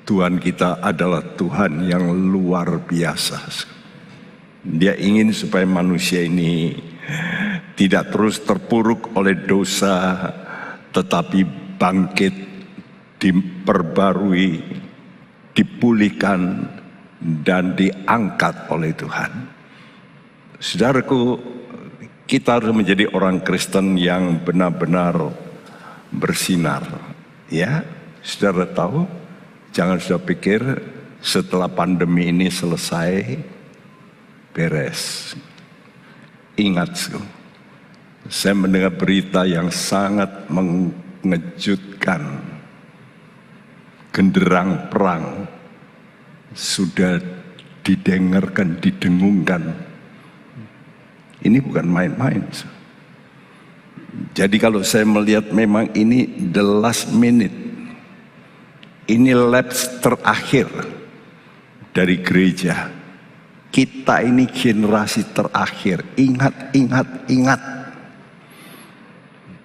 Tuhan kita adalah Tuhan yang luar biasa. Dia ingin supaya manusia ini tidak terus terpuruk oleh dosa, tetapi bangkit, diperbarui, dipulihkan, dan diangkat oleh Tuhan. Saudaraku, kita harus menjadi orang Kristen yang benar-benar bersinar. Ya, saudara tahu, jangan sudah pikir setelah pandemi ini selesai, beres. Ingat, saya mendengar berita yang sangat mengejutkan. Genderang perang sudah didengarkan, didengungkan. Ini bukan main-main. Jadi kalau saya melihat memang ini the last minute, ini laps terakhir dari gereja. Kita ini generasi terakhir. Ingat, ingat, ingat.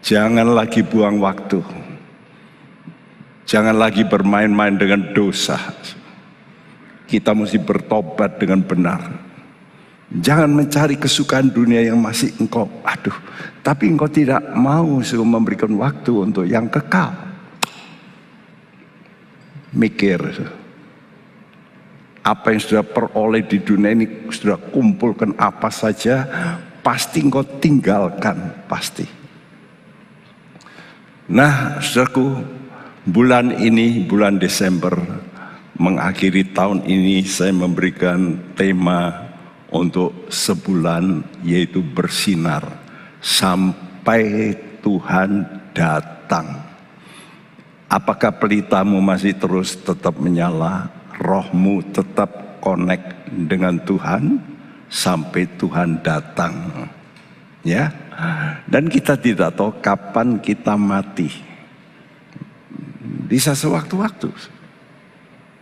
Jangan lagi buang waktu. Jangan lagi bermain-main dengan dosa. Kita mesti bertobat dengan benar. Jangan mencari kesukaan dunia yang masih engkau, tapi engkau tidak mau memberikan waktu untuk yang kekal. Mikir, apa yang sudah peroleh di dunia ini, sudah kumpulkan apa saja, pasti engkau tinggalkan, pasti. Nah, saudaraku, bulan ini, bulan Desember, mengakhiri tahun ini, saya memberikan tema untuk sebulan, yaitu bersinar sampai Tuhan datang. Apakah pelitamu masih terus tetap menyala? Rohmu tetap connect dengan Tuhan sampai Tuhan datang. Ya, dan kita tidak tahu kapan kita mati. Bisa sewaktu-waktu.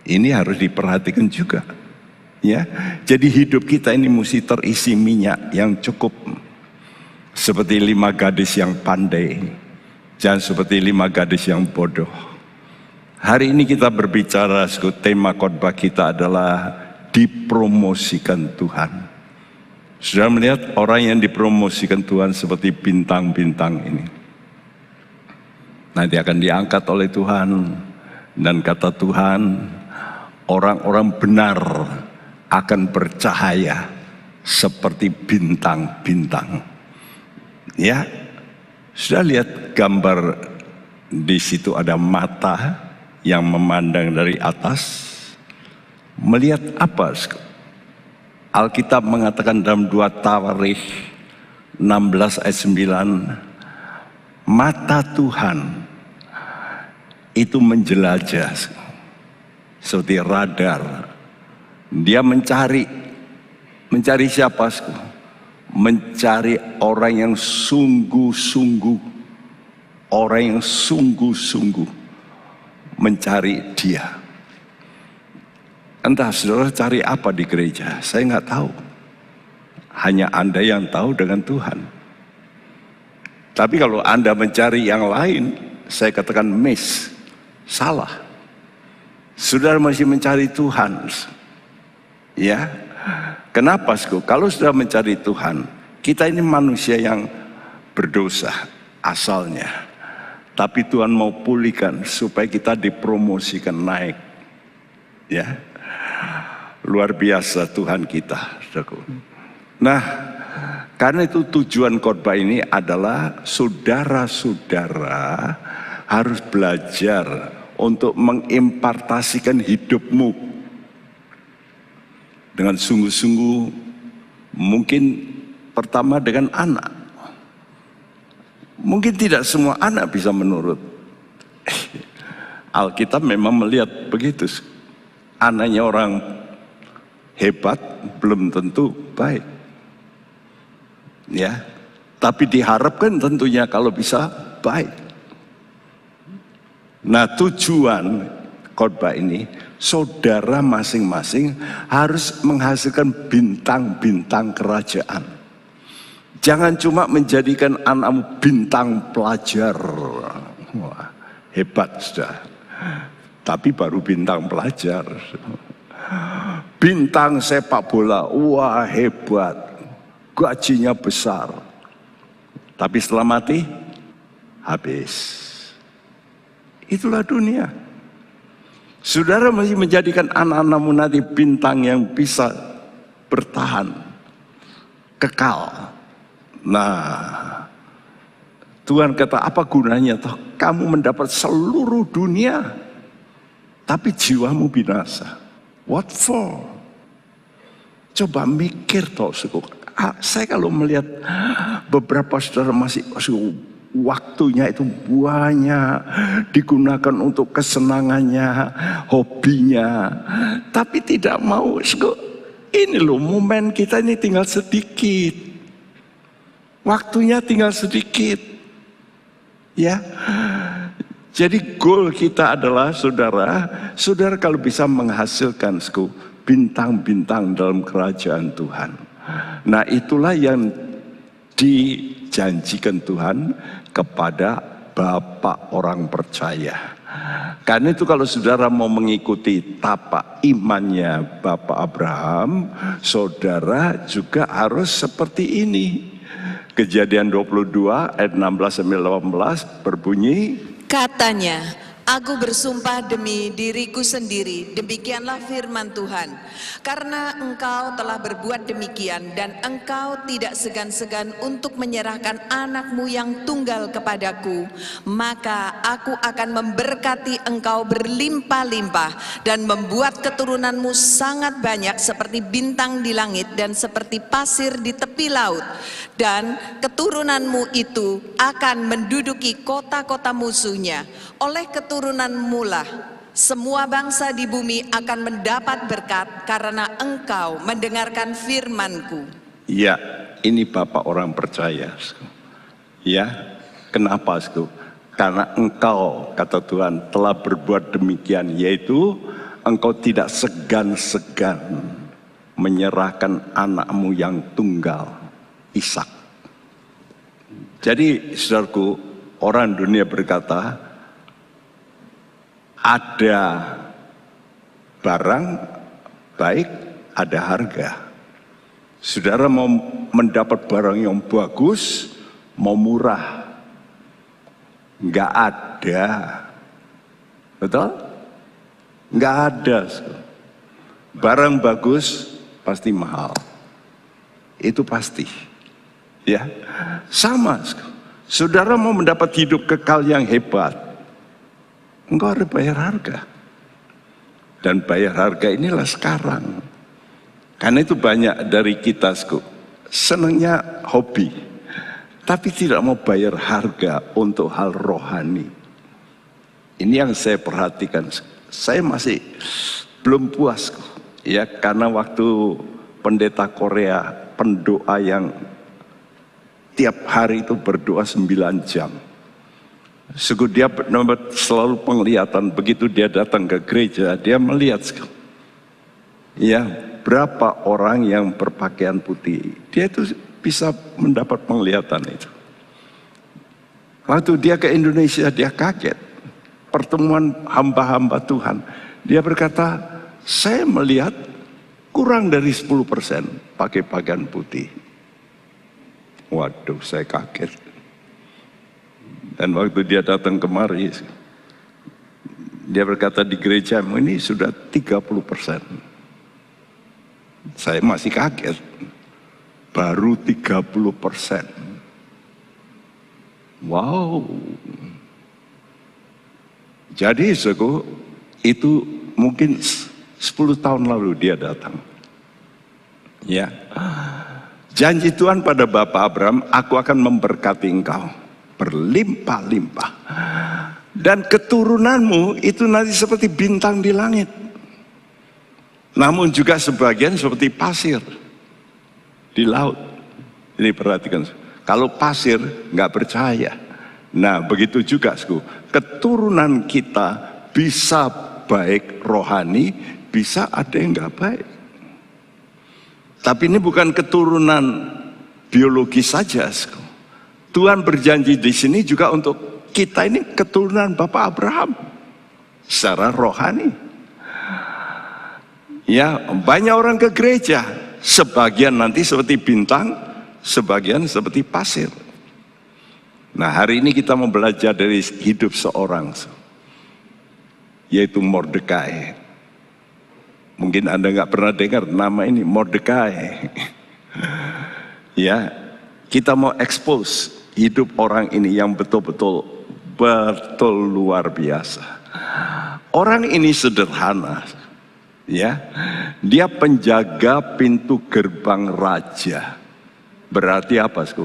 Ini harus diperhatikan juga. Ya, jadi hidup kita ini mesti terisi minyak yang cukup. Seperti 5 gadis yang pandai, jangan seperti 5 gadis yang bodoh. Hari ini kita berbicara, tema khotbah kita adalah dipromosikan Tuhan. Sudah melihat orang yang dipromosikan Tuhan seperti bintang-bintang ini. Nanti akan diangkat oleh Tuhan, dan kata Tuhan, orang-orang benar akan bercahaya seperti bintang-bintang. Ya, sudah lihat gambar di situ, ada mata yang memandang dari atas. Melihat apa? Alkitab mengatakan dalam 2 Tawarikh 16 ayat 9, mata Tuhan itu menjelajah seperti radar. Dia mencari siapa? Mencari orang yang sungguh-sungguh, orang yang sungguh-sungguh mencari Dia. Entah saudara cari apa di gereja, saya nggak tahu. Hanya Anda yang tahu dengan Tuhan. Tapi kalau Anda mencari yang lain, saya katakan miss, salah. Saudara masih mencari Tuhan. Ya, kenapa? Kalau sudah mencari Tuhan, kita ini manusia yang berdosa asalnya, tapi Tuhan mau pulihkan supaya kita dipromosikan naik. Ya, luar biasa Tuhan kita. Nah, karena itu tujuan khotbah ini adalah saudara-saudara harus belajar untuk mengimpartasikan hidupmu dengan sungguh-sungguh. Mungkin pertama dengan anak. Mungkin tidak semua anak bisa menurut. Alkitab memang melihat begitu. Anaknya orang hebat belum tentu baik. Ya, tapi diharapkan tentunya kalau bisa baik. Nah, tujuan khotbah ini, saudara masing-masing harus menghasilkan bintang-bintang kerajaan. Jangan cuma menjadikan anakmu bintang pelajar. Wah, hebat sudah. tapi baru bintang pelajar. Bintang sepak bola, wah hebat, gajinya besar. Tapi setelah mati, habis. Itulah dunia. Saudara masih menjadikan anak-anakmu nanti bintang yang bisa bertahan, kekal. Nah, Tuhan kata, apa gunanya toh kamu mendapat seluruh dunia, tapi jiwamu binasa. What for? Coba mikir toh, saya kalau melihat beberapa saudara masih waktunya itu banyak digunakan untuk kesenangannya, hobinya, tapi tidak mau. Ini loh, momen kita ini tinggal sedikit, waktunya tinggal sedikit, ya. Jadi goal kita adalah saudara kalau bisa menghasilkan bintang-bintang dalam kerajaan Tuhan. Nah, itulah yang dijanjikan Tuhan kepada Bapak orang percaya. Karena itu kalau saudara mau mengikuti tapak imannya Bapak Abraham, saudara juga harus seperti ini. Kejadian 22 ayat 16-18 berbunyi, katanya, aku bersumpah demi diriku sendiri, demikianlah firman Tuhan. Karena engkau telah berbuat demikian dan engkau tidak segan-segan untuk menyerahkan anakmu yang tunggal kepadaku, maka aku akan memberkati engkau berlimpah-limpah dan membuat keturunanmu sangat banyak seperti bintang di langit dan seperti pasir di tepi laut. Dan keturunanmu itu akan menduduki kota-kota musuhnya. Oleh keturunanmu lah semua bangsa di bumi akan mendapat berkat karena engkau mendengarkan firman-Ku. Ya, ini Bapak orang percaya. Ya, kenapa? Karena engkau, kata Tuhan, telah berbuat demikian, yaitu engkau tidak segan-segan menyerahkan anakmu yang tunggal, Ishak. Jadi saudaraku, orang dunia berkata, ada barang baik, ada harga. Saudara mau mendapat barang yang bagus, mau murah, nggak ada. Betul? Nggak ada. Barang bagus pasti mahal. Itu pasti. Ya, sama. Saudara mau mendapat hidup kekal yang hebat, engkau harus bayar harga. Dan bayar harga inilah sekarang. Karena itu banyak dari kita senangnya hobi, tapi tidak mau bayar harga untuk hal rohani. Ini yang saya perhatikan. Saya masih belum puas, ya, karena waktu pendeta Korea, pendoa yang tiap hari itu berdoa 9 jam. Dia selalu penglihatan, begitu dia datang ke gereja, dia melihat, ya, berapa orang yang berpakaian putih. Dia itu bisa mendapat penglihatan itu. Waktu dia ke Indonesia, dia kaget. Pertemuan hamba-hamba Tuhan. Dia berkata, saya melihat kurang dari 10% pakai pakaian putih. Waduh, saya kaget. Dan waktu dia datang kemari, dia berkata di gereja ini sudah 30%. Saya masih kaget. Baru 30%. Wow. Jadi itu mungkin 10 tahun lalu dia datang. Ya. Janji Tuhan pada Bapak Abraham, aku akan memberkati engkau berlimpah-limpah. Dan keturunanmu itu nanti seperti bintang di langit. Namun juga sebagian seperti pasir di laut. Ini perhatikan, kalau pasir nggak percaya. Nah begitu juga keturunan kita bisa baik rohani, bisa ada yang nggak baik. Tapi ini bukan keturunan biologis saja. Tuhan berjanji di sini juga untuk kita ini keturunan Bapak Abraham. secara rohani. Ya, banyak orang ke gereja, sebagian nanti seperti bintang, sebagian seperti pasir. Nah, hari ini kita mau belajar dari hidup seorang, yaitu Mordekai. Mungkin Anda nggak pernah dengar nama ini, Mordekai. Ya, kita mau expose hidup orang ini yang betul-betul luar biasa. Orang ini sederhana, ya. Dia penjaga pintu gerbang raja. Berarti apa, Sku?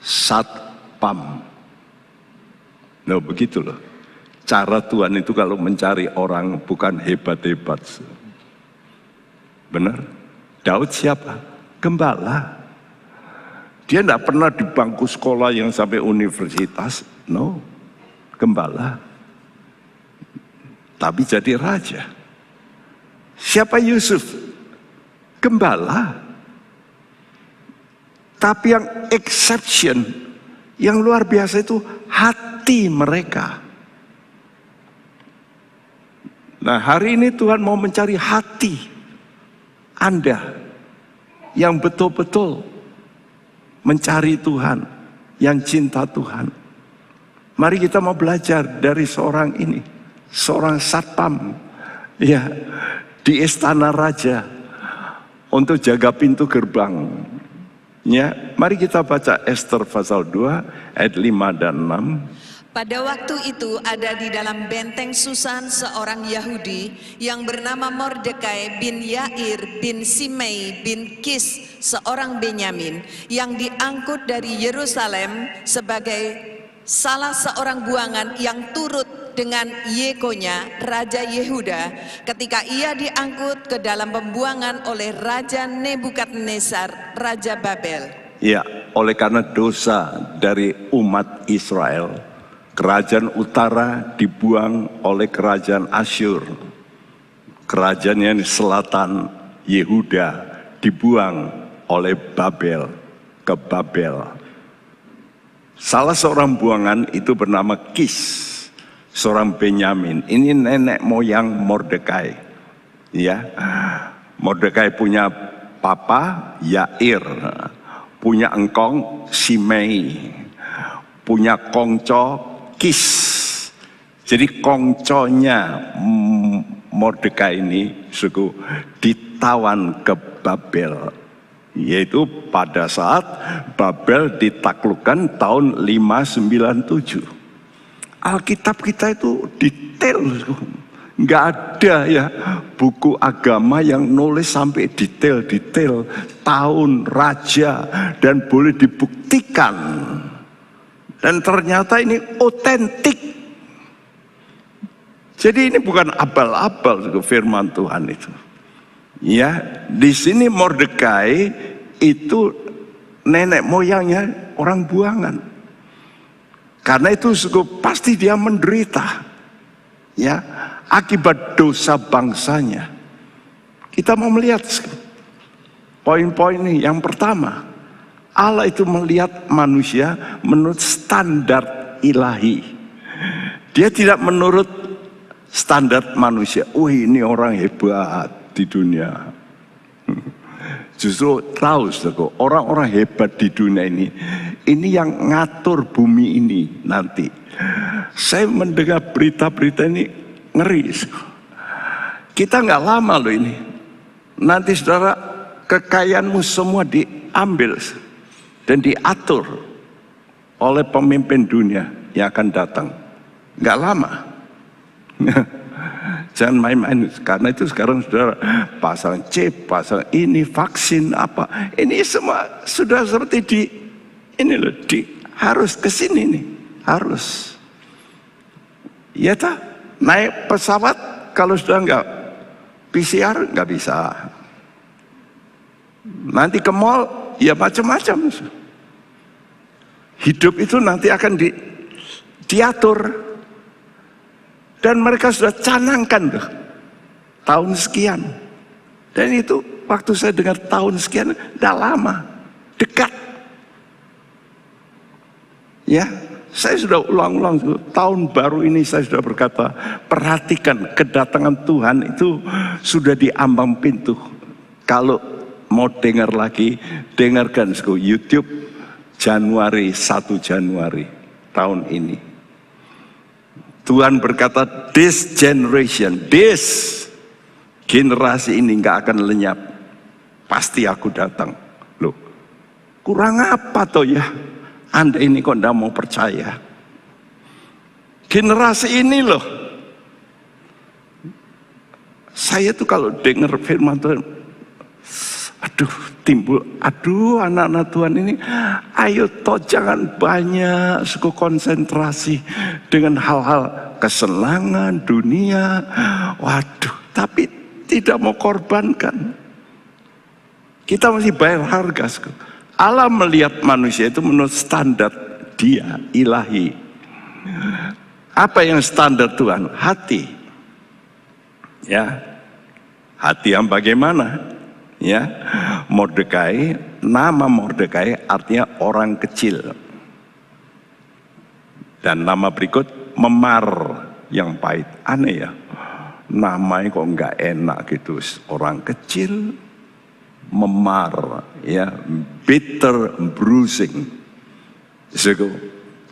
Satpam. Nah, begitu loh. Cara Tuhan itu kalau mencari orang bukan hebat-hebat. Benar? Daud siapa? Gembala. Dia tidak pernah di bangku sekolah yang sampai universitas. No, gembala. Tapi jadi raja. Siapa Yusuf? Gembala. Tapi yang exception, yang luar biasa itu hati mereka. Nah, hari ini Tuhan mau mencari hati Anda yang betul-betul mencari Tuhan, yang cinta Tuhan. Mari kita mau belajar dari seorang ini, seorang satpam, ya, di istana raja untuk jaga pintu gerbang. Ya, mari kita baca Ester pasal 2 ayat 5 dan 6. Pada waktu itu ada di dalam benteng Susan seorang Yahudi yang bernama Mordekai bin Yair bin Simei bin Kis seorang Benyamin yang diangkut dari Yerusalem sebagai salah seorang buangan yang turut dengan Yekonya Raja Yehuda ketika ia diangkut ke dalam pembuangan oleh Raja Nebukadnezar Raja Babel. Ya, oleh karena dosa dari umat Israel, kerajaan utara dibuang oleh kerajaan Asyur. Kerajaan yang di selatan Yehuda dibuang oleh Babel ke Babel. Salah seorang buangan itu bernama Kis, seorang Benyamin. Ini nenek moyang Mordekai. Ya, Mordekai punya papa Yair, punya engkong Simei, punya kongco Kis. Jadi kongconya Mordekai ini suku ditawan ke Babel, yaitu pada saat Babel ditaklukkan tahun 597. Alkitab kita itu detail, nggak ada ya buku agama yang nulis sampai detail-detail tahun, raja, dan boleh dibuktikan. Dan ternyata ini otentik. Jadi ini bukan abal-abal firman Tuhan itu. Ya, di sini Mordekai itu nenek moyangnya orang buangan. Karena itu pasti dia menderita. Ya, akibat dosa bangsanya. Kita mau melihat poin-poin ini. Yang pertama, Allah itu melihat manusia menurut standar ilahi. Dia tidak menurut standar manusia. Wih, ini orang hebat di dunia. Justru tahu orang-orang hebat di dunia ini yang ngatur bumi ini nanti. Saya mendengar berita-berita ini ngeri. Kita nggak lama loh ini. Nanti saudara, kekayaanmu semua diambil dan diatur oleh pemimpin dunia yang akan datang. Nggak lama. Jangan main-main, karena itu sekarang saudara pasang chip, pasang ini, vaksin apa, ini semua sudah seperti ini loh, harus ke sini nih, harus. Ya tak, naik pesawat kalau sudah nggak PCR nggak bisa. Nanti ke mall ya macam-macam. Hidup itu nanti akan diatur. Dan mereka sudah canangkan tuh, tahun sekian. Dan itu waktu saya dengar tahun sekian, udah lama, dekat. Ya, Saya sudah ulang-ulang, tahun baru ini saya sudah berkata, perhatikan kedatangan Tuhan itu sudah di ambang pintu. Kalau mau dengar lagi, dengarkan YouTube Januari, 1 Januari tahun ini. Tuhan berkata, this generasi ini gak akan lenyap. Pasti aku datang. Loh, kurang apa toh ya? Anda ini kok tidak mau percaya? Generasi ini loh. Saya tuh kalau dengar firman Tuhan, aduh anak-anak Tuhan ini, ayo toh jangan banyak suku konsentrasi dengan hal-hal kesenangan dunia. Waduh, tapi tidak mau korbankan. Kita masih bayar harga. Allah melihat manusia itu menurut standar dia ilahi. Apa yang standar Tuhan? Hati. Ya. Hati yang bagaimana? Ya. Mordekai, nama Mordekai artinya orang kecil. Dan nama berikut memar yang pahit. Aneh ya. Namanya kok enggak enak gitu. Orang kecil memar, ya, bitter bruising,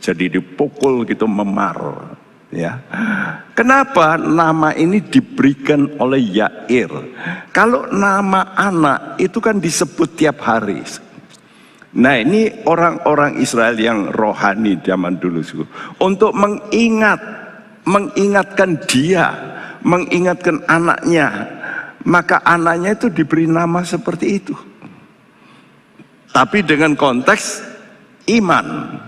jadi dipukul gitu, memar, ya. Kenapa nama ini diberikan oleh Yair? Kalau nama anak itu kan disebut tiap hari. Nah, ini orang-orang Israel yang rohani zaman dulu, untuk mengingatkan dia, mengingatkan anaknya. Maka anaknya itu diberi nama seperti itu. Tapi dengan konteks iman.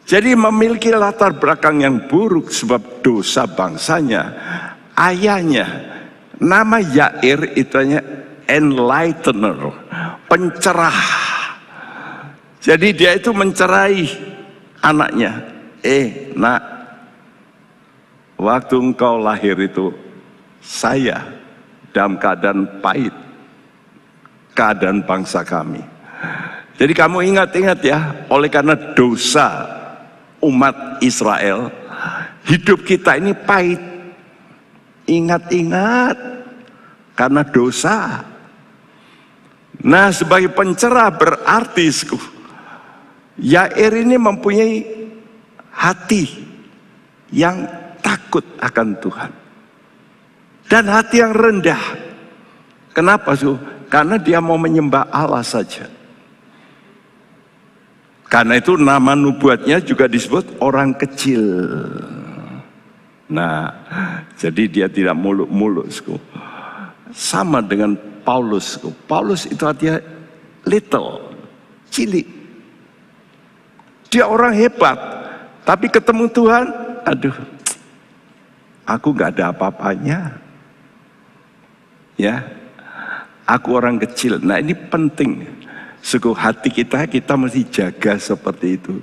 Jadi memiliki latar belakang yang buruk sebab dosa bangsanya. Ayahnya, nama Yair itu hanya enlightener, pencerah. Jadi dia itu mencerai anaknya. Nak, waktu engkau lahir itu saya dalam keadaan pahit, keadaan bangsa kami. Jadi kamu ingat-ingat ya, oleh karena dosa umat Israel, hidup kita ini pahit. Ingat-ingat, karena dosa. Nah, sebagai pencerah berarti Yair ini mempunyai hati yang takut akan Tuhan. Dan hati yang rendah. Kenapa? Karena dia mau menyembah Allah saja. Karena itu nama nubuatnya juga disebut orang kecil. Nah, jadi dia tidak muluk-muluk. Sama dengan Paulus. Paulus itu artinya little, cilik. Dia orang hebat. Tapi ketemu Tuhan, aduh, aku gak ada apa-apanya. Ya, aku orang kecil. Nah, ini penting. Hati kita mesti jaga seperti itu.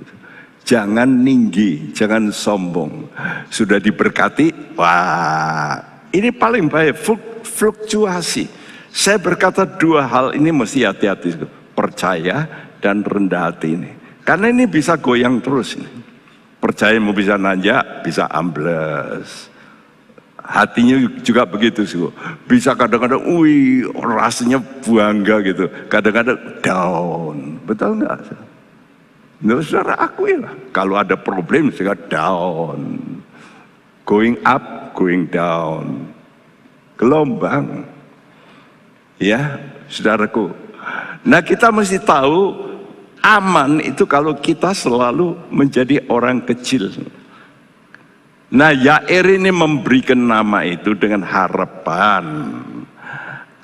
Jangan ninggi, jangan sombong. Sudah diberkati, wah, ini paling baik, fluktuasi. Saya berkata dua hal ini mesti hati-hati. Percaya dan rendah hati ini. Karena ini bisa goyang terus. Percaya mau bisa nanjak, bisa ambles. Hatinya juga begitu sih. Bisa kadang-kadang, rasanya bangga gitu. Kadang-kadang down. Betul nggak? Nah, saudara akui lah. Kalau ada problem, saya down. Going up, going down. Gelombang. Ya, saudaraku. Nah, kita mesti tahu aman itu kalau kita selalu menjadi orang kecil. Nah, Yair ini memberikan nama itu dengan harapan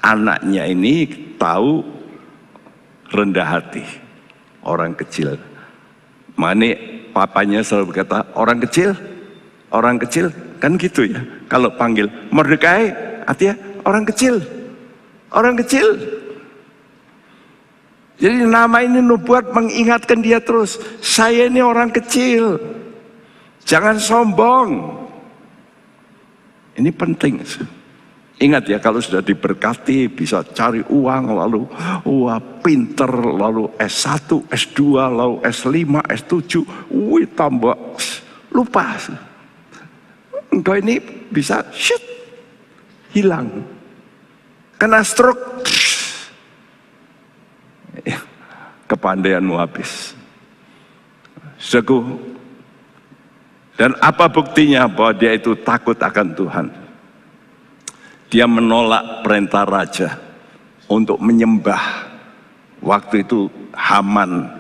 anaknya ini tahu rendah hati, orang kecil. Mana papanya selalu berkata, orang kecil, kan gitu ya. Kalau panggil Mordekai, artinya orang kecil. Jadi nama ini nubuat mengingatkan dia terus, saya ini orang kecil. Jangan sombong. Ini penting. Ingat ya, kalau sudah diberkati bisa cari uang, lalu wah pinter, lalu S1, S2, lalu S5, S7, wih tambah lupa. Engkau ini bisa shit, hilang. Kena stroke, kepandaianmu habis. Saudaraku, dan apa buktinya bahwa dia itu takut akan Tuhan? Dia menolak perintah raja untuk menyembah. Waktu itu Haman,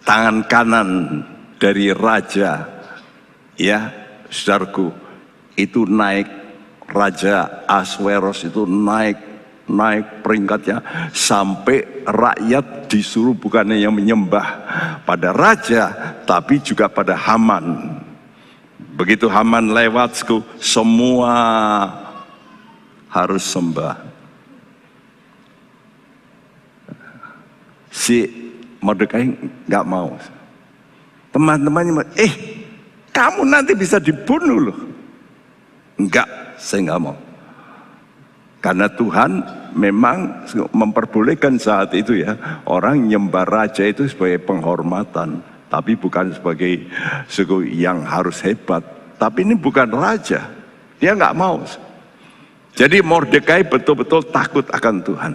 tangan kanan dari raja, ya saudaraku, itu naik, Raja Ahasveros itu naik peringkatnya, sampai rakyat disuruh bukan hanya menyembah pada raja, tapi juga pada Haman. Begitu Haman lewat, semua harus sembah. Si Mordekai nggak mau. Teman-temannya, kamu nanti bisa dibunuh loh. Enggak, saya nggak mau. Karena Tuhan memang memperbolehkan saat itu ya, orang nyembah raja itu sebagai penghormatan, tapi bukan sebagai yang harus hebat. Tapi ini bukan raja, dia nggak mau. Jadi Mordekai betul-betul takut akan Tuhan.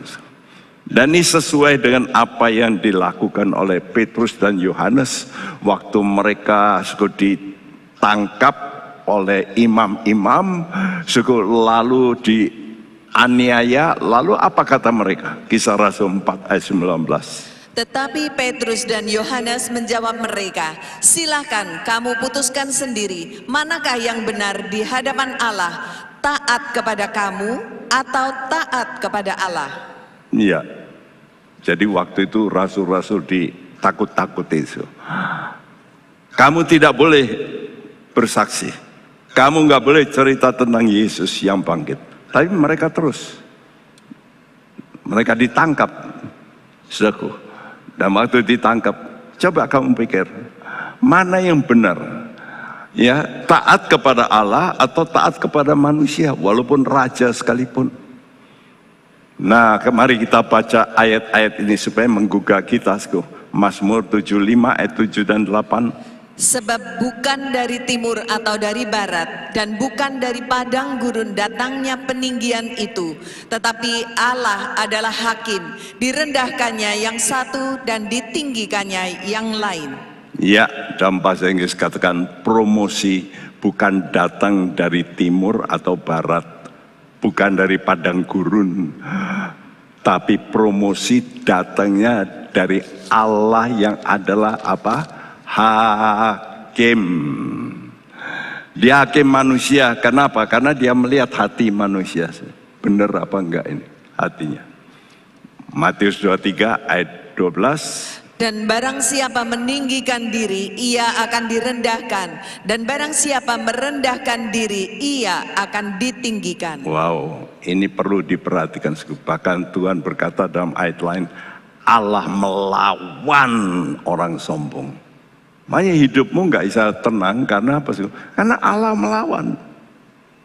Dan ini sesuai dengan apa yang dilakukan oleh Petrus dan Yohanes waktu mereka ditangkap oleh imam-imam, lalu dianiaya. Lalu apa kata mereka? Kisah Rasul 4 ayat 19. Tetapi Petrus dan Yohanes menjawab mereka, silakan kamu putuskan sendiri, manakah yang benar di hadapan Allah, taat kepada kamu atau taat kepada Allah? Iya. Jadi waktu itu rasul-rasul ditakut-takuti itu. Kamu tidak boleh bersaksi. Kamu nggak boleh cerita tentang Yesus yang bangkit. Tapi mereka terus. Mereka ditangkap. Saudaraku. Dan waktu ditangkap, coba kamu pikir, mana yang benar? Ya, taat kepada Allah atau taat kepada manusia, walaupun raja sekalipun. Nah, mari kita baca ayat-ayat ini supaya menggugah kita. Mazmur 75 ayat 7 dan 8. Sebab bukan dari timur atau dari barat, dan bukan dari padang gurun datangnya peninggian itu, tetapi Allah adalah hakim, direndahkannya yang satu dan ditinggikannya yang lain. Ya, dalam bahasa Inggris katakan promosi bukan datang dari timur atau barat, bukan dari padang gurun, tapi promosi datangnya dari Allah yang adalah apa? Hakim. Dia hakim manusia. Kenapa? Karena dia melihat hati manusia. Benar apa enggak ini hatinya? Matius 23 ayat 12. Dan barang siapa meninggikan diri, ia akan direndahkan. Dan barang siapa merendahkan diri, ia akan ditinggikan. Wow, ini perlu diperhatikan. Bahkan Tuhan berkata dalam ayat lain, Allah melawan orang sombong. Makanya hidupmu nggak bisa tenang karena apa sih? Karena Allah melawan.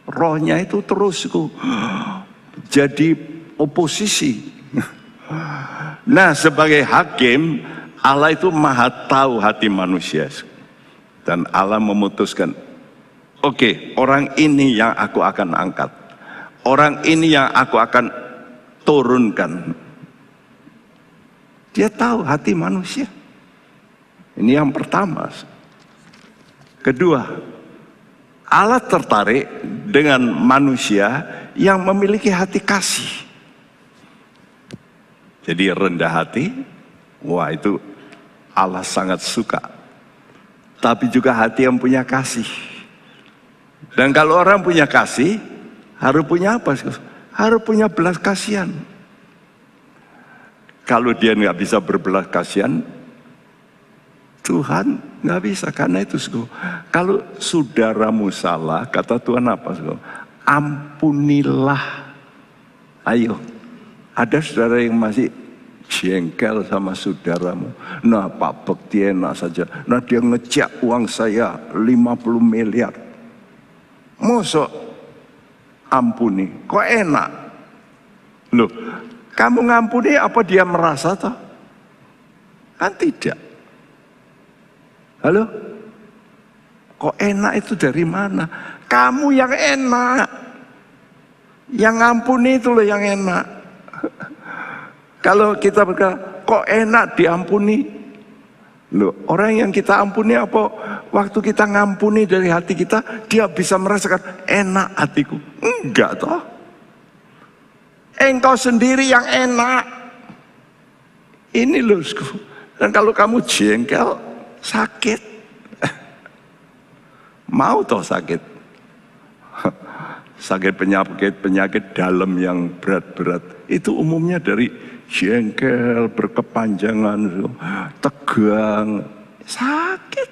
Rohnya itu terus jadi oposisi. Nah, sebagai hakim, Allah itu maha tahu hati manusia. Dan Allah memutuskan, oke, orang ini yang aku akan angkat. Orang ini yang aku akan turunkan. Dia tahu hati manusia. Ini yang pertama. Kedua, Allah tertarik dengan manusia yang memiliki hati kasih. Jadi rendah hati, wah itu Allah sangat suka. Tapi juga hati yang punya kasih. Dan kalau orang punya kasih, harus punya apa? Harus punya belas kasihan. Kalau dia nggak bisa berbelas kasihan, Tuhan nggak bisa. Karena itu, kalau saudaramu salah, kata Tuhan apa? Ampunilah. Ayo, ada saudara yang masih jengkel sama saudaramu. Nah, Pak Bekti enak saja. Nah, dia ngejak uang saya 50 miliar. Mosok ampuni. Kok enak? Loh, kamu ngampuni apa dia merasa toh? Kan tidak. Halo? Kok enak itu dari mana? Kamu yang enak. Yang ngampuni itu loh yang enak. Kalau kita berkata, kok enak diampuni? Loh, orang yang kita ampuni apa? Waktu kita ngampuni dari hati kita, dia bisa merasakan enak hatiku. Enggak toh. Engkau sendiri yang enak. Ini loh. Dan kalau kamu jengkel, sakit. Mau toh sakit? Sakit penyakit dalam yang berat-berat. Itu umumnya dari jengkel, berkepanjangan, tegang, sakit.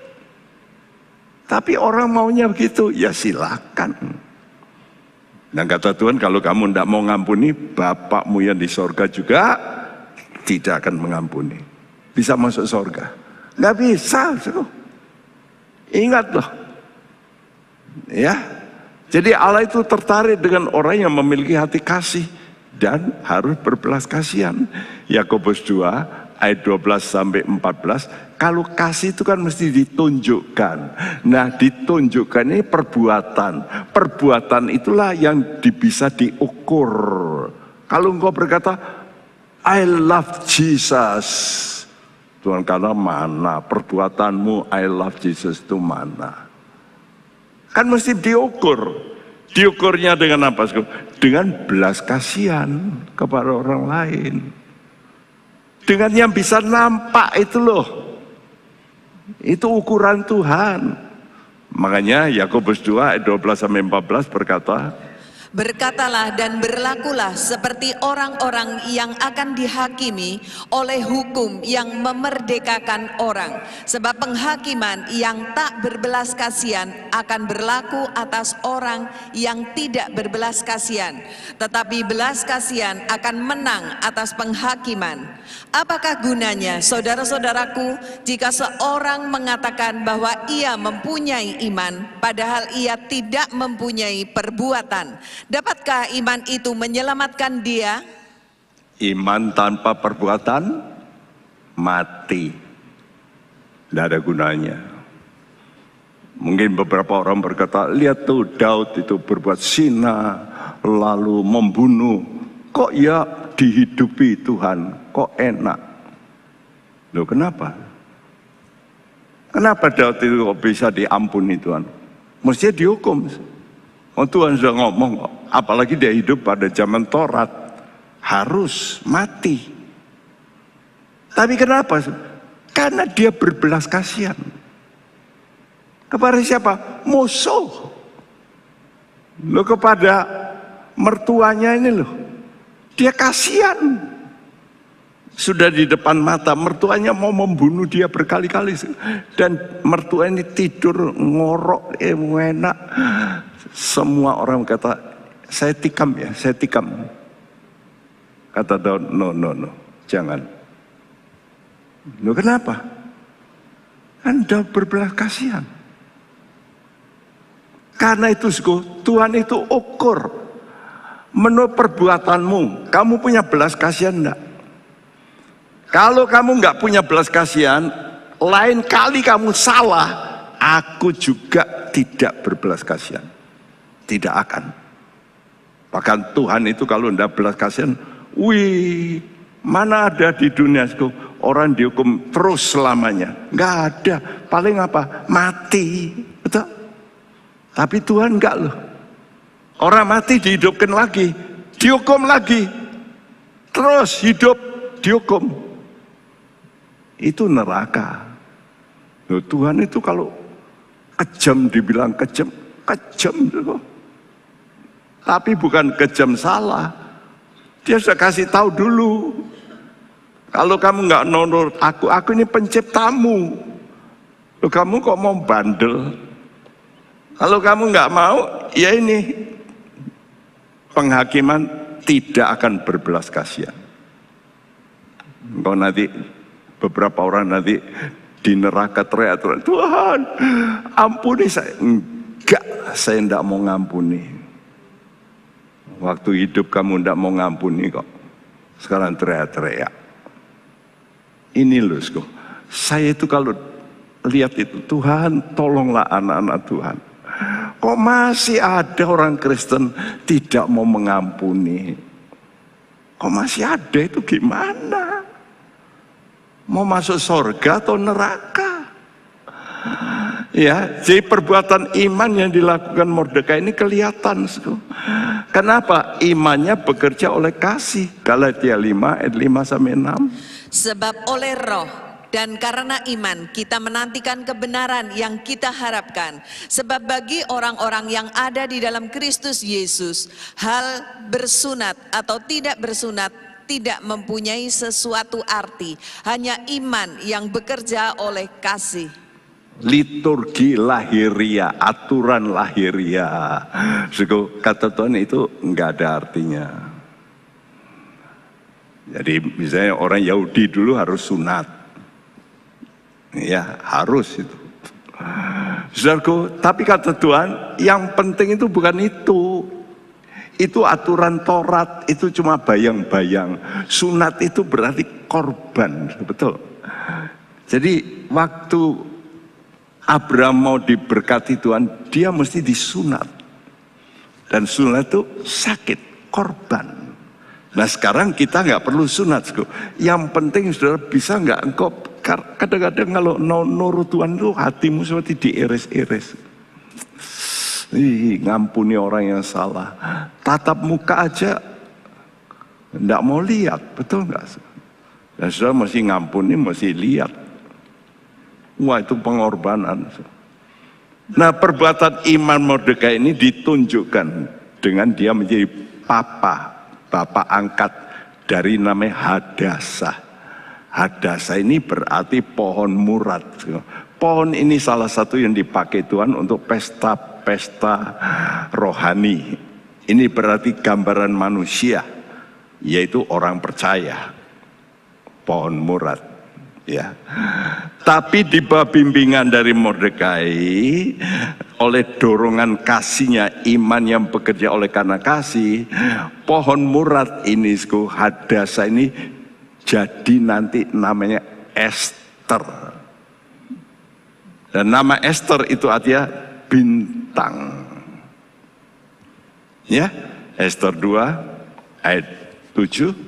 Tapi orang maunya begitu, ya silakan. Dan kata Tuhan, kalau kamu tidak mau ngampuni, Bapakmu yang di sorga juga tidak akan mengampuni. Bisa masuk sorga? Nggak bisa. Ingat loh. Ya, jadi Allah itu tertarik dengan orang yang memiliki hati kasih dan harus berbelas kasihan. Yakobus 2 ayat 12 sampai 14. Kalau kasih itu kan mesti ditunjukkan. Nah, ditunjukkan ini perbuatan. Perbuatan itulah yang bisa diukur. Kalau engkau berkata, I love Jesus. Tuhan kata, mana perbuatanmu I love Jesus itu mana? Kan mesti diukur. Diukurnya dengan apa? Dengan belas kasihan kepada orang lain. Dengan yang bisa nampak itu loh. Itu ukuran Tuhan. Makanya Yakobus 2 ayat 12 sampai 14 berkata, berkatalah dan berlakulah seperti orang-orang yang akan dihakimi oleh hukum yang memerdekakan orang. Sebab penghakiman yang tak berbelas kasihan akan berlaku atas orang yang tidak berbelas kasihan. Tetapi belas kasihan akan menang atas penghakiman. Apakah gunanya, saudara-saudaraku, jika seorang mengatakan bahwa ia mempunyai iman, padahal ia tidak mempunyai perbuatan? Dapatkah iman itu menyelamatkan dia? Iman tanpa perbuatan mati. Tidak ada gunanya. Mungkin beberapa orang berkata, lihat tuh Daud itu berbuat zina, lalu membunuh. Kok ya dihidupi Tuhan? Kok enak? Loh, kenapa? Kenapa Daud itu kok bisa diampuni Tuhan? Mestinya dihukum. Oh, Tuhan sudah ngomong, apalagi dia hidup pada zaman Taurat, harus mati. Tapi kenapa? Karena dia berbelas kasihan. Kepada siapa? Musuh. Loh, kepada mertuanya ini loh. Dia kasihan. Sudah di depan mata, mertuanya mau membunuh dia berkali-kali. Dan mertua ini tidur ngorok, enak. Semua orang kata, saya tikam ya, saya tikam. Kata Daud, no, jangan. Loh, kenapa? Kan Daud berbelas kasihan. Karena itu Tuhan itu ukur. Menurut perbuatanmu, kamu punya belas kasihan enggak? Kalau kamu enggak punya belas kasihan, lain kali kamu salah, aku juga tidak berbelas kasihan. Tidak akan. Bahkan Tuhan itu kalau tidak belas kasihan, wih, mana ada di dunia orang dihukum terus selamanya? Nggak ada. Paling apa? Mati. Betul? Tapi Tuhan enggak loh. Orang mati dihidupkan lagi, dihukum lagi, terus hidup, dihukum. Itu neraka. Loh, Tuhan itu kalau kejam dibilang kejam, kejam loh. Tapi bukan kejam salah. Dia sudah kasih tahu dulu. Kalau kamu nggak nurut aku ini penciptamu. Loh, kamu kok mau bandel? Kalau kamu nggak mau, ya ini penghakiman tidak akan berbelas kasihan. Engkau nanti beberapa orang nanti di neraka teriak-teriak, Tuhan ampuni saya. Enggak, saya tidak mau ngampuni. waktu hidup kamu tidak mau ngampuni kok. Sekarang teriak-teriak. Ini loh, saya itu kalau lihat itu, Tuhan tolonglah anak-anak Tuhan. Kok masih ada orang Kristen tidak mau mengampuni? Kok masih ada, itu gimana? Mau masuk surga atau neraka? Ya, jadi perbuatan iman yang dilakukan Mordekai ini kelihatan. Kenapa? Imannya bekerja oleh kasih. Galatia 5 ayat 5-6. Sebab oleh roh dan karena iman kita menantikan kebenaran yang kita harapkan. Sebab bagi orang-orang yang ada di dalam Kristus Yesus, hal bersunat atau tidak bersunat tidak mempunyai sesuatu arti. Hanya iman yang bekerja oleh kasih. Liturgi lahiria, aturan lahiria. Kata Tuhan itu enggak ada artinya. Jadi misalnya orang Yahudi dulu harus sunat. Ya harus itu. Saudaraku, tapi kata Tuhan yang penting itu bukan itu. Itu aturan Taurat, itu cuma bayang-bayang. Sunat itu berarti korban, betul. Jadi waktu Abraham mau diberkati Tuhan, dia mesti disunat. Dan sunat itu sakit, korban. Nah sekarang kita nggak perlu sunat. Yang penting saudara bisa nggak engkau, kadang-kadang kalau nurut Tuhan itu hatimu seperti diiris-iris. Ngampuni orang yang salah. Tatap muka aja nggak mau lihat, betul nggak? Dan saudara mesti ngampuni, mesti lihat. Wah itu pengorbanan. Nah perbuatan iman Mordekai ini ditunjukkan dengan dia menjadi bapak angkat dari namanya Hadasa. Hadasa ini berarti pohon murad. Pohon ini salah satu yang dipakai Tuhan untuk pesta-pesta rohani. Ini berarti gambaran manusia, yaitu orang percaya. Pohon murad. Ya, tapi di bawah bimbingan dari Mordekai, oleh dorongan kasihnya, iman yang bekerja oleh karena kasih, pohon murad ini, Hadasa ini jadi nanti namanya Esther. Dan nama Esther itu artinya bintang. Ya, Esther 2 ayat 7.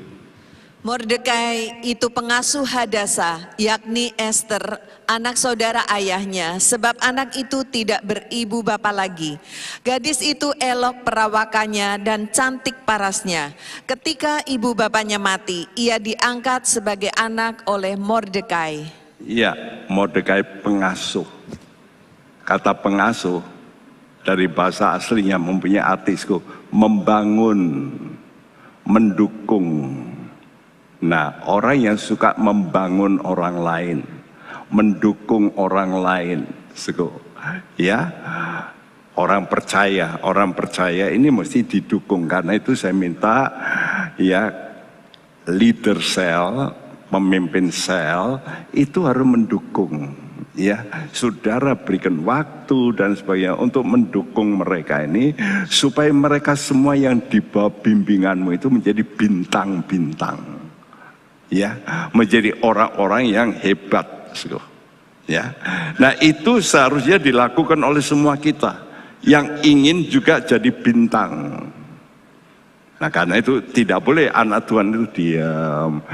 Mordekai itu pengasuh Hadasa, yakni Esther, anak saudara ayahnya, sebab anak itu tidak beribu bapa lagi. Gadis itu elok perawakannya dan cantik parasnya. Ketika ibu bapanya mati, ia diangkat sebagai anak oleh Mordekai. Iya, Mordekai pengasuh. Kata pengasuh dari bahasa aslinya mempunyai arti membangun, mendukung. Nah, orang yang suka membangun orang lain, mendukung orang lain, ya, orang percaya ini mesti didukung. Karena itu saya minta, ya, leader sel, pemimpin sel itu harus mendukung. Ya, saudara berikan waktu dan sebagainya untuk mendukung mereka ini supaya mereka semua yang di bawah bimbinganmu itu menjadi bintang-bintang. Ya, menjadi orang-orang yang hebat. Ya, nah itu seharusnya dilakukan oleh semua kita yang ingin juga jadi bintang. Nah karena itu tidak boleh anak Tuhan itu diam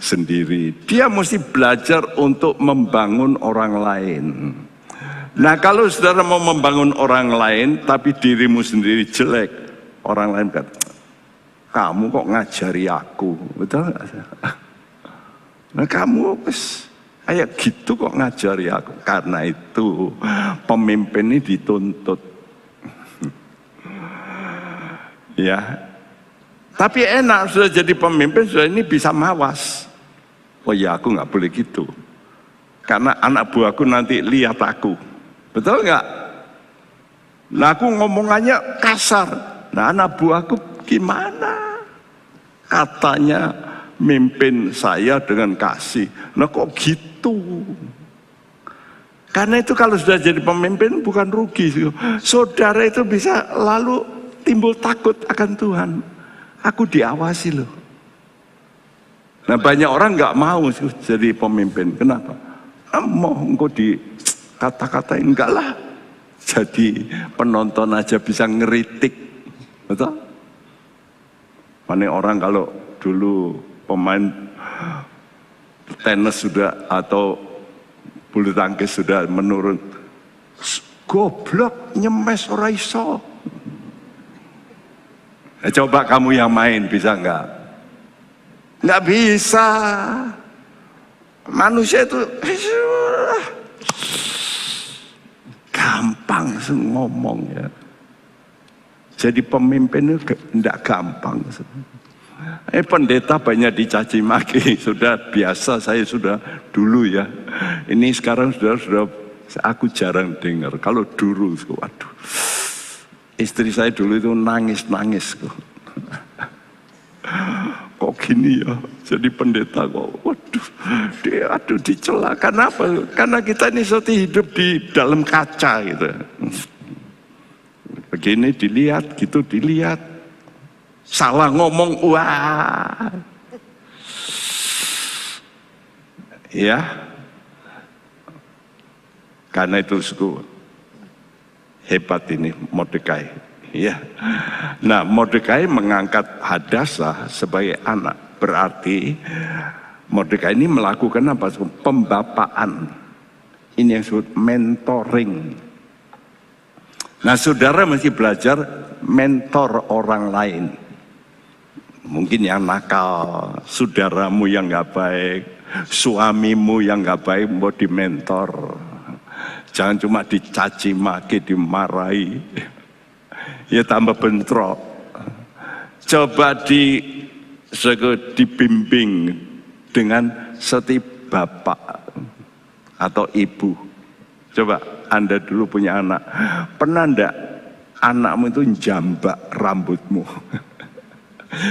sendiri. Dia mesti belajar untuk membangun orang lain. Nah kalau saudara mau membangun orang lain tapi dirimu sendiri jelek, orang lain kata, kamu kok ngajari aku, betul nggak? Nah kamu kayak gitu kok ngajari aku. Karena itu pemimpin ini dituntut. Ya, tapi enak sudah jadi pemimpin, sudah ini bisa mawas. Oh ya aku nggak boleh gitu. Karena anak buahku nanti lihat aku. Betul nggak? Nah aku ngomongannya kasar. Nah anak buahku gimana? Katanya mimpin saya dengan kasih. Nah kok gitu? Karena itu kalau sudah jadi pemimpin bukan rugi. Saudara itu bisa lalu timbul takut akan Tuhan. Aku diawasi loh. Nah banyak orang nggak mau jadi pemimpin. Kenapa? Mau engkau di kata-katain, enggak lah. Jadi penonton aja bisa ngeritik. Betul? Mana orang kalau dulu pemain tenis sudah atau bulu tangkis sudah menurun, goblok nyemes ora iso. Nah, coba kamu yang main bisa enggak? Enggak bisa. Manusia itu gampang ngomong ya. Jadi pemimpin itu enggak gampang. Pendeta banyak dicaci maki, sudah biasa, saya sudah dulu ya. Ini sekarang sudah aku jarang dengar. Kalau dulu, waduh, istri saya dulu itu nangis kok. Kok gini ya, jadi pendeta kok, waduh, dicela. Kenapa? Karena kita ini seperti hidup di dalam kaca gitu. Begini dilihat, gitu dilihat. Salah ngomong, wah. Ya. Karena itu hebat ini Mordekai. Ya. Nah, Mordekai mengangkat Hadasa sebagai anak. Berarti Mordekai ini melakukan apa? Pembapaan. Ini yang disebut mentoring. Nah, saudara mesti belajar mentor orang lain. Mungkin yang nakal, saudaramu yang gak baik, suamimu yang gak baik mau dimentor. Jangan cuma dicaci maki, dimarahi, ya tambah bentrok. Coba dibimbing dengan seperti bapak atau ibu. Coba Anda dulu punya anak, pernah enggak anakmu itu jambak rambutmu?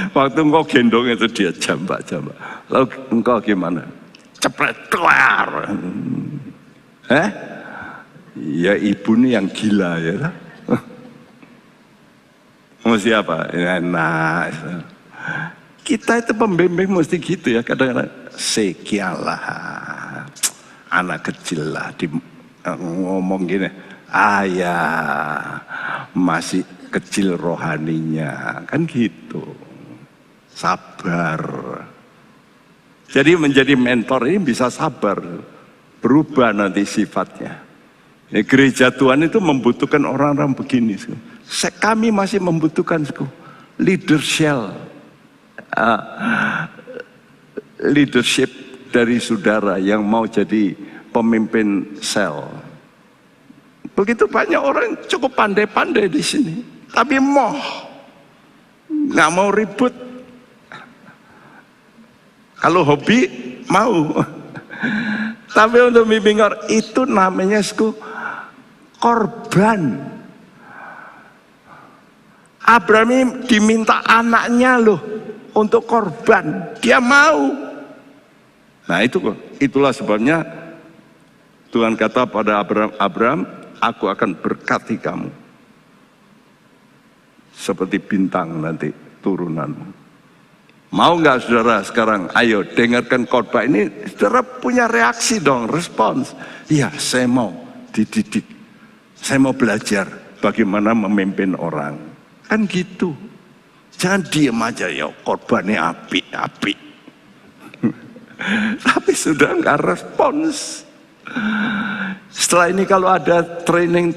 Waktu engkau gendong itu dia jambak-jambak. Lalu engkau gimana? Cepret keluar. Ya ibu ini yang gila ya. Mau siapa? Nah, kita itu pembimbing mesti gitu ya. Kadang-kadang sekialah anak kecil lah ngomong gini. Ayah masih kecil rohaninya, kan gitu. Sabar. Jadi menjadi mentor ini bisa sabar, berubah nanti sifatnya. Ya, gereja Tuhan itu membutuhkan orang-orang begini. Kami masih membutuhkan leadership dari saudara yang mau jadi pemimpin sel. Begitu banyak orang cukup pandai-pandai di sini, tapi nggak mau ribut. Kalau hobi mau, tapi untuk bimbing itu namanya korban. Abraham ini diminta anaknya loh untuk korban, dia mau. Nah itulah sebabnya Tuhan kata pada Abraham, aku akan berkati kamu seperti bintang nanti turunanmu. Mau nggak saudara sekarang? Ayo dengarkan khotbah ini, saudara punya reaksi dong, respons. Iya, saya mau dididik, saya mau belajar bagaimana memimpin orang. Kan gitu. Jangan diem aja ya, khotbahnya api. Tapi sudah nggak respons. Setelah ini kalau ada training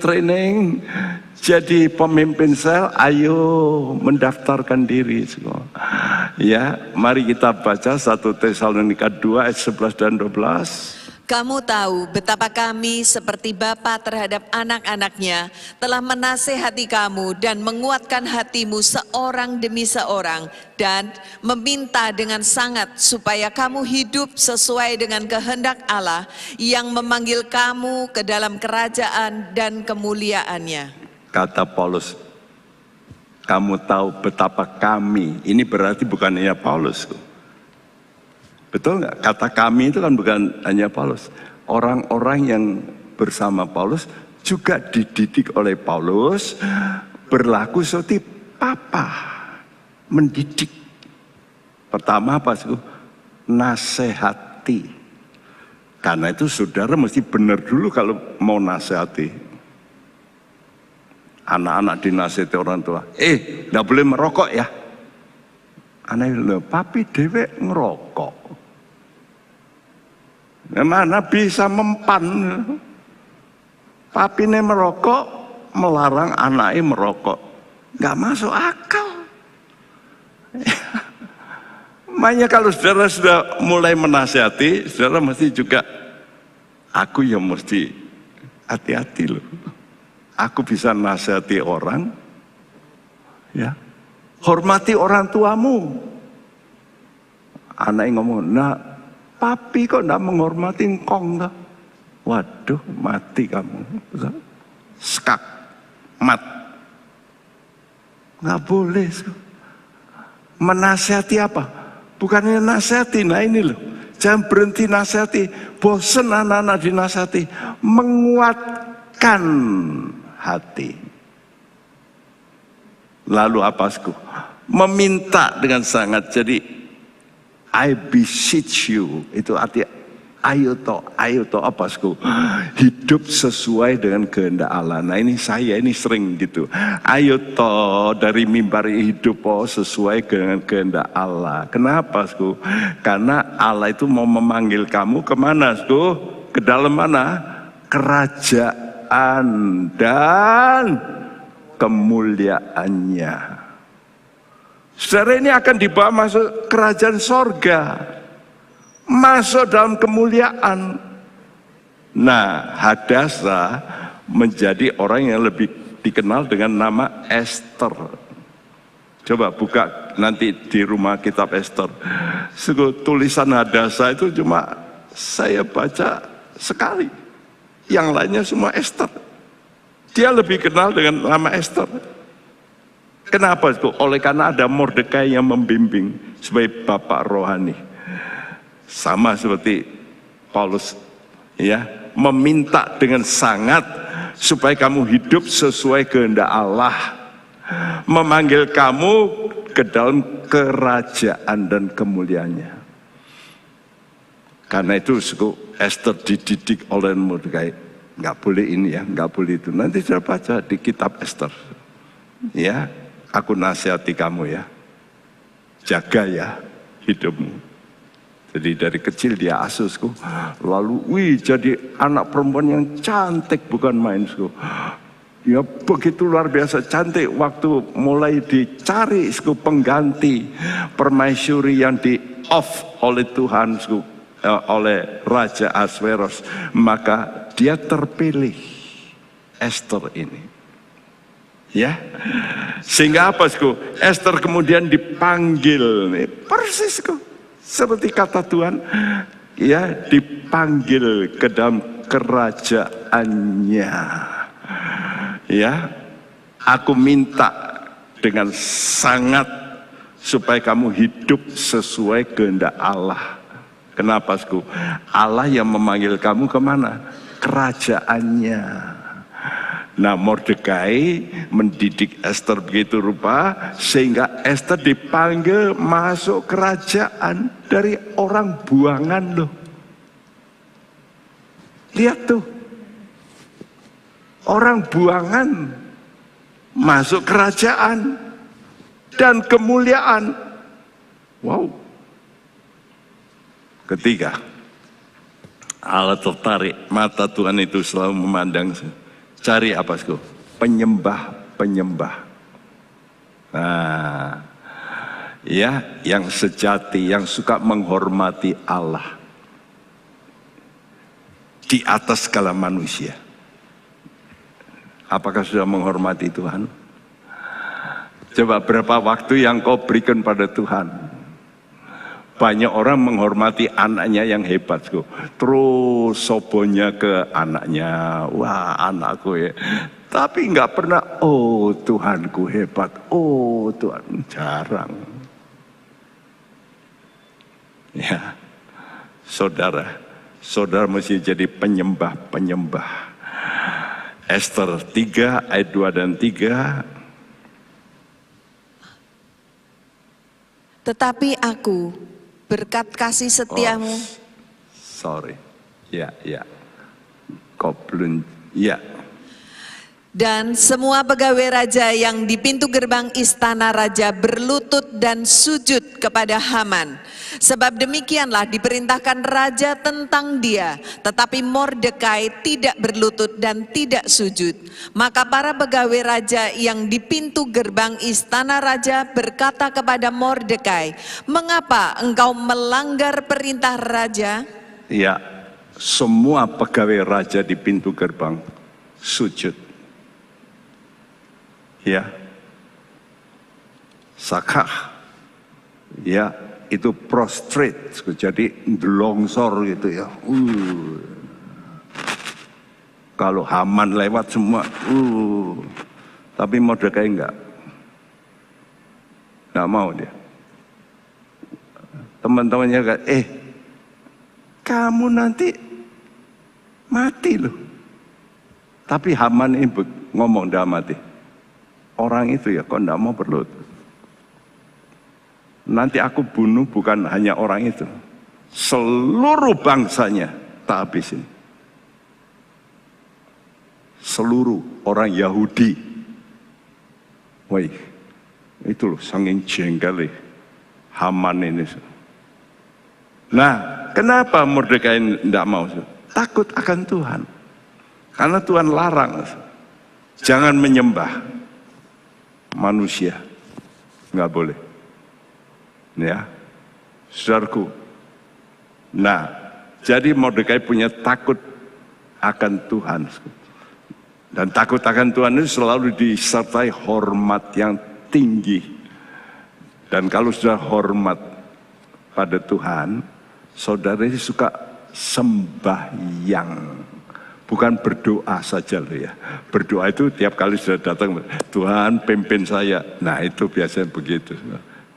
jadi pemimpin sel, ayo mendaftarkan diri semua. Ya, mari kita baca 1 Tesalonika 2 ayat 11 dan 12. Kamu tahu betapa kami seperti bapa terhadap anak-anaknya telah menasehati kamu dan menguatkan hatimu seorang demi seorang dan meminta dengan sangat supaya kamu hidup sesuai dengan kehendak Allah yang memanggil kamu ke dalam kerajaan dan kemuliaannya. Kata Paulus, kamu tahu betapa kami, ini berarti bukan hanya Paulus. Betul nggak? Kata kami itu kan bukan hanya Paulus. Orang-orang yang bersama Paulus juga dididik oleh Paulus, berlaku seperti Papa mendidik. Pertama apa sih? Nasihati. Karena itu saudara mesti benar dulu kalau mau nasihati. Anak-anak dinasihati orang tua. Nggak boleh merokok ya. Anak bilang, papi dewek ngerokok. Mana bisa mempan. Papi ini merokok, melarang anaknya merokok. Nggak masuk akal. Makanya kalau saudara sudah mulai menasihati, saudara mesti juga, aku yang mesti hati-hati loh. Aku bisa nasihati orang, ya. Hormati orang tuamu. Anaknya ngomong, nah papi kok enggak menghormati engkong enggak? Waduh, mati kamu. Skak, mat. Nggak boleh. Menasihati apa? Bukannya nasihati, nah ini loh. Jangan berhenti nasihati. Bosen anak-anak dinasihati. Menguatkan hati. Lalu apa? Meminta dengan sangat. Jadi I beseech you. Itu arti ayo to apa? Hidup sesuai dengan kehendak Allah. Nah ini saya ini sering gitu. Ayo to dari mimbar hidup sesuai dengan kehendak Allah. Kenapa? Karena Allah itu mau memanggil kamu kemana? Ke dalam mana? Kerajaan dan kemuliaannya. Saudara ini akan dibawa masuk kerajaan sorga, masuk dalam kemuliaan. Nah, Hadasa menjadi orang yang lebih dikenal dengan nama Esther. Coba buka nanti di rumah kitab Esther. Tulisan Hadasa itu cuma saya baca sekali, yang lainnya semua Esther. Dia lebih kenal dengan nama Esther. Kenapa? Oleh karena ada Mordekai yang membimbing sebagai bapak rohani. Sama seperti Paulus, ya, meminta dengan sangat supaya kamu hidup sesuai kehendak Allah. Memanggil kamu ke dalam kerajaan dan kemuliaannya. Karena itu Esther dididik oleh Mordekai. Nggak boleh ini ya, nggak boleh itu. Nanti saya baca di kitab Esther. Ya, aku nasihati kamu ya. Jaga ya hidupmu. Jadi dari kecil dia asuhku. Lalu, jadi anak perempuan yang cantik bukan main. Ya begitu luar biasa cantik. Waktu mulai dicari pengganti permaisuri yang di off oleh Tuhan, oleh Raja Asweros, maka dia terpilih Esther ini, ya. Sehingga apa? Esther kemudian dipanggil, persis seperti kata Tuhan, ya, dipanggil ke dalam kerajaannya. Ya, aku minta dengan sangat supaya kamu hidup sesuai kehendak Allah. Kenapa? Allah yang memanggil kamu kemana? Kerajaannya. Nah, Mordekai mendidik Esther begitu rupa sehingga Esther dipanggil masuk kerajaan dari orang buangan loh. Lihat tuh, orang buangan masuk kerajaan dan kemuliaan. Wow. Ketiga, Allah tertarik, mata Tuhan itu selalu memandang. Cari apa? Penyembah. Nah, ya, yang sejati, yang suka menghormati Allah di atas segala manusia. Apakah sudah menghormati Tuhan? Coba berapa waktu yang kau berikan pada Tuhan? Banyak orang menghormati anaknya yang hebat, terus sobonya ke anaknya, wah anakku ya. Tapi nggak pernah, oh Tuhanku hebat, oh Tuhan, jarang. Ya, saudara mesti jadi penyembah. Esther 3 ayat 2 dan 3. Tetapi aku berkat kasih setiamu. Sorry. Ya. Kau belum. Ya. Dan semua pegawai raja yang di pintu gerbang istana raja berlutut dan sujud kepada Haman. Sebab demikianlah diperintahkan raja tentang dia. Tetapi Mordekai tidak berlutut dan tidak sujud. Maka para pegawai raja yang di pintu gerbang istana raja berkata kepada Mordekai, "Mengapa engkau melanggar perintah raja?" Ya, semua pegawai raja di pintu gerbang sujud. Ya, sakah, ya itu prostrate, jadi longsor gitu ya. Kalau Haman lewat semua, tapi Mordekai enggak mau dia. Teman-temannya kata, kamu nanti mati loh. Tapi Haman ini ngomong dah mati. Orang itu ya kok enggak mau berlutut. Nanti aku bunuh bukan hanya orang itu. Seluruh bangsanya tak habisin. Seluruh orang Yahudi. Woi, itu loh saking jengkel Haman ini. Nah, kenapa Mordekai enggak mau? Takut akan Tuhan. Karena Tuhan larang. Jangan menyembah manusia, nggak boleh, ya, saudaraku. Nah, jadi Mordekai punya takut akan Tuhan, dan takut akan Tuhan itu selalu disertai hormat yang tinggi. Dan kalau sudah hormat pada Tuhan, saudara suka sembahyang. Bukan berdoa saja loh ya. Berdoa itu tiap kali sudah datang, Tuhan pimpin saya. Nah itu biasanya begitu.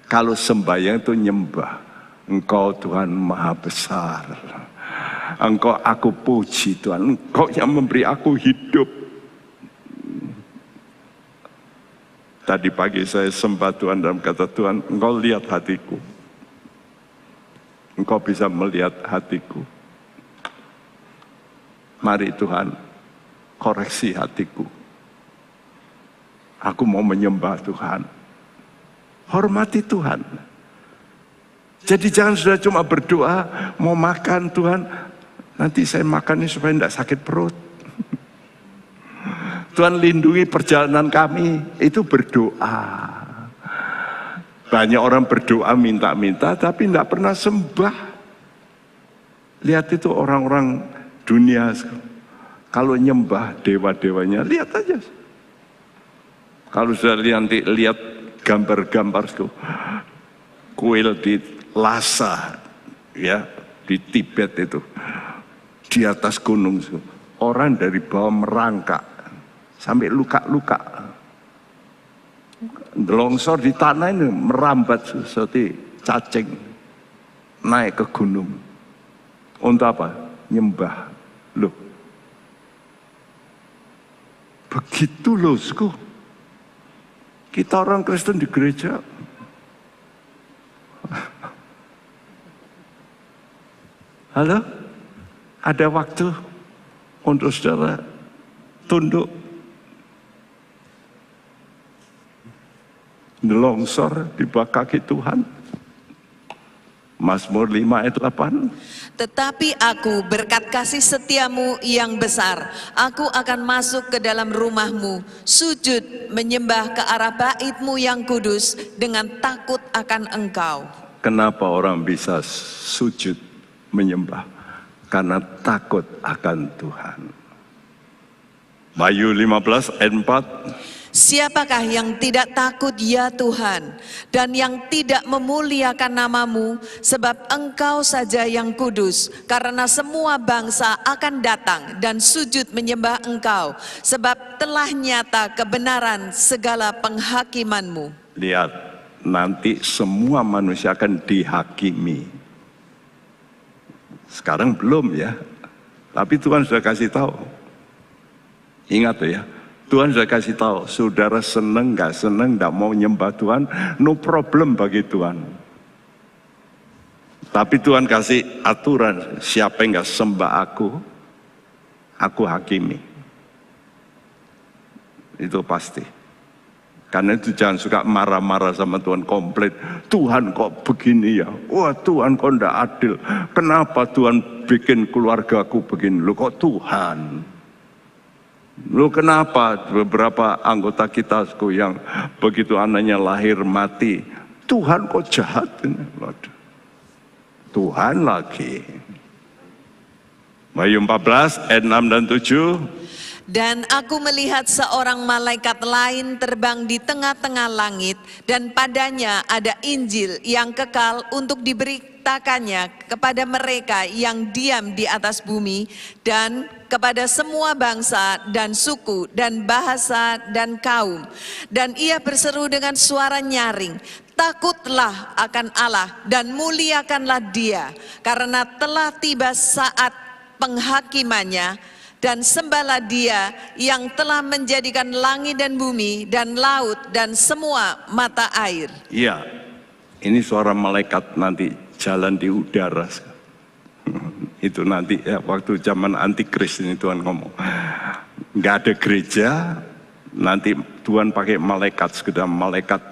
Kalau sembahyang itu nyembah. Engkau Tuhan maha besar. Engkau aku puji Tuhan. Engkau yang memberi aku hidup. Tadi pagi saya sembah Tuhan dalam kata Tuhan, Engkau lihat hatiku. Engkau bisa melihat hatiku. Mari Tuhan, koreksi hatiku. Aku mau menyembah Tuhan. Hormati Tuhan. Jadi jangan sudah cuma berdoa, mau makan Tuhan, nanti saya makan ini supaya tidak sakit perut. Tuhan lindungi perjalanan kami, itu berdoa. Banyak orang berdoa minta-minta tapi tidak pernah sembah. Lihat itu orang-orang dunia, kalau nyembah dewa-dewanya, lihat aja. Kalau sudah lihat gambar-gambar kuil di Lhasa, ya di Tibet itu, di atas gunung, orang dari bawah merangkak sampai luka-luka, longsor di tanah ini merambat seperti cacing naik ke gunung. Untuk apa? Nyembah. Loh, begitu loh, kita orang Kristen di gereja, halo, ada waktu untuk saudara tunduk, longsor di bawah kaki Tuhan. Mazmur 5 ayat 8. Tetapi aku berkat kasih setiamu yang besar, aku akan masuk ke dalam rumahmu, sujud menyembah ke arah baitmu yang kudus dengan takut akan engkau. Kenapa orang bisa sujud menyembah? Karena takut akan Tuhan. Wahyu 15 ayat 4. Siapakah yang tidak takut ya Tuhan, dan yang tidak memuliakan namamu, sebab engkau saja yang kudus, karena semua bangsa akan datang dan sujud menyembah engkau, sebab telah nyata kebenaran segala penghakimanmu. Lihat, nanti semua manusia akan dihakimi. Sekarang belum ya, tapi Tuhan sudah kasih tahu. Ingat ya, Tuhan sudah kasih tahu, saudara seneng gak seneng, gak mau nyembah Tuhan, no problem bagi Tuhan. Tapi Tuhan kasih aturan, siapa yang gak sembah aku hakimi. Itu pasti. Karena itu jangan suka marah-marah sama Tuhan, komplain. Tuhan kok begini ya? Wah, Tuhan kok ndak adil. Kenapa Tuhan bikin keluargaku begini? Lu kok Tuhan? Lu kenapa beberapa anggota kita yang begitu anaknya lahir mati, Tuhan kok jahat? Tuhan lagi. Wahyu 14 ayat 6 dan 7. Dan aku melihat seorang malaikat lain terbang di tengah-tengah langit, dan padanya ada Injil yang kekal untuk diberitakannya kepada mereka yang diam di atas bumi, dan kepada semua bangsa dan suku dan bahasa dan kaum. Dan ia berseru dengan suara nyaring, takutlah akan Allah dan muliakanlah Dia, karena telah tiba saat penghakimannya. Dan sembahlah Dia yang telah menjadikan langit dan bumi dan laut dan semua mata air. Iya, ini suara malaikat nanti jalan di udara. Itu nanti ya, waktu zaman antikris ini Tuhan ngomong. Nggak ada gereja, nanti Tuhan pakai malaikat, sekedar malaikat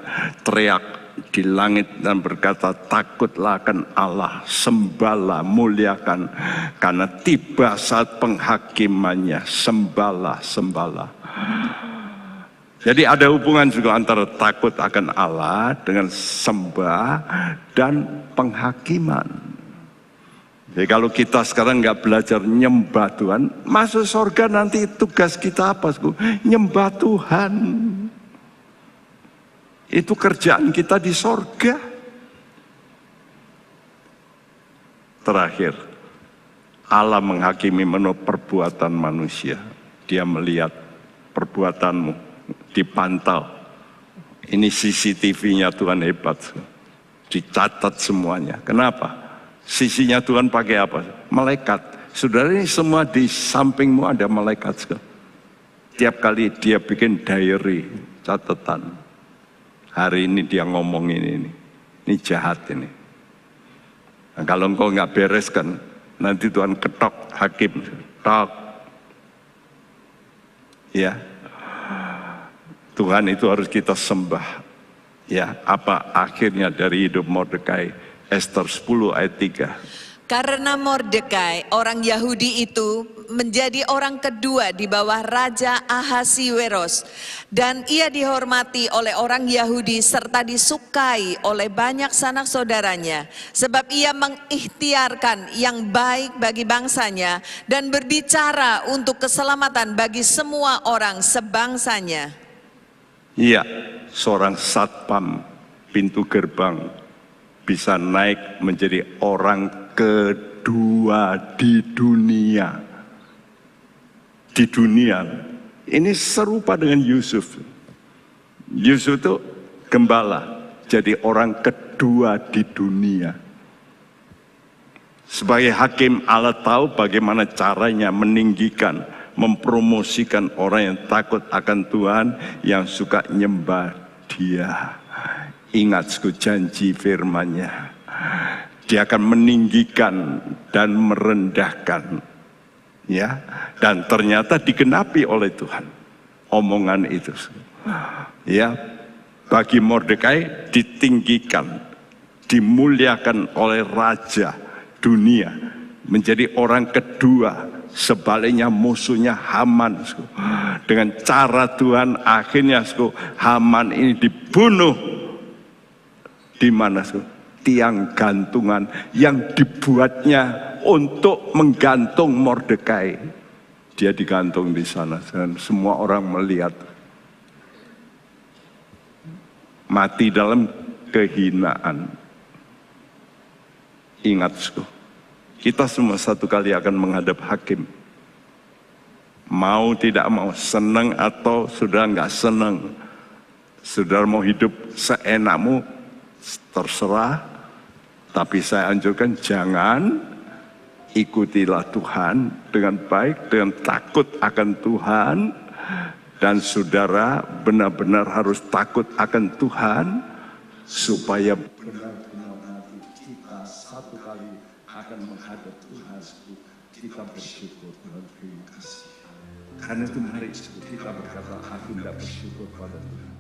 teriak di langit dan berkata, takutlah akan Allah, sembahlah, muliakan, karena tiba saat penghakimannya, sembahlah. Jadi ada hubungan juga antara takut akan Allah dengan sembah dan penghakiman. Jadi kalau kita sekarang nggak belajar nyembah Tuhan, masuk surga nanti tugas kita apa? Nyembah Tuhan. Itu kerjaan kita di sorga. Terakhir, Allah menghakimi menurut perbuatan manusia. Dia melihat perbuatanmu, dipantau. Ini CCTV-nya Tuhan hebat. Dicatat semuanya. Kenapa? Sisinya Tuhan pakai apa? Malaikat. Saudara, ini semua di sampingmu ada malaikat. Tiap kali dia bikin diary, catatan. Hari ini dia ngomong ini jahat ini. Nah, kalau engkau nggak bereskan, nanti Tuhan ketok hakim, tok. Ya, Tuhan itu harus kita sembah. Ya, apa akhirnya dari hidup Mordekai? Ester 10 ayat 3. Karena Mordekai, orang Yahudi itu menjadi orang kedua di bawah Raja Ahasiweros, dan ia dihormati oleh orang Yahudi serta disukai oleh banyak sanak saudaranya, sebab ia mengikhtiarkan yang baik bagi bangsanya dan berbicara untuk keselamatan bagi semua orang sebangsanya. Iya, seorang satpam pintu gerbang bisa naik menjadi orang kedua di dunia. Di dunia. Ini serupa dengan Yusuf. Yusuf itu gembala, jadi orang kedua di dunia. Sebagai hakim, Allah tahu bagaimana caranya meninggikan, mempromosikan orang yang takut akan Tuhan, yang suka nyembah Dia. Ingat janji firman-Nya. Dia akan meninggikan dan merendahkan, ya. Dan ternyata digenapi oleh Tuhan omongan itu, ya. Bagi Mordekai ditinggikan, dimuliakan oleh raja dunia, menjadi orang kedua. Sebaliknya musuhnya Haman. Dengan cara Tuhan akhirnya Haman ini dibunuh. Di mana? Tiang gantungan yang dibuatnya untuk menggantung Mordekai. Dia digantung di sana dan semua orang melihat. Mati dalam kehinaan. Ingat, kita semua satu kali akan menghadap hakim. Mau tidak mau, senang atau sudah nggak senang. Saudara mau hidup seenakmu, terserah. Tapi saya anjurkan jangan, ikutilah Tuhan dengan baik, dengan takut akan Tuhan. Dan saudara benar-benar harus takut akan Tuhan, supaya benar-benar nanti kita satu kali akan menghadap Tuhan, kita bersyukur, Tuhan, terima kasih. Karena itu mari kita berkata, aku tidak bersyukur pada Tuhan.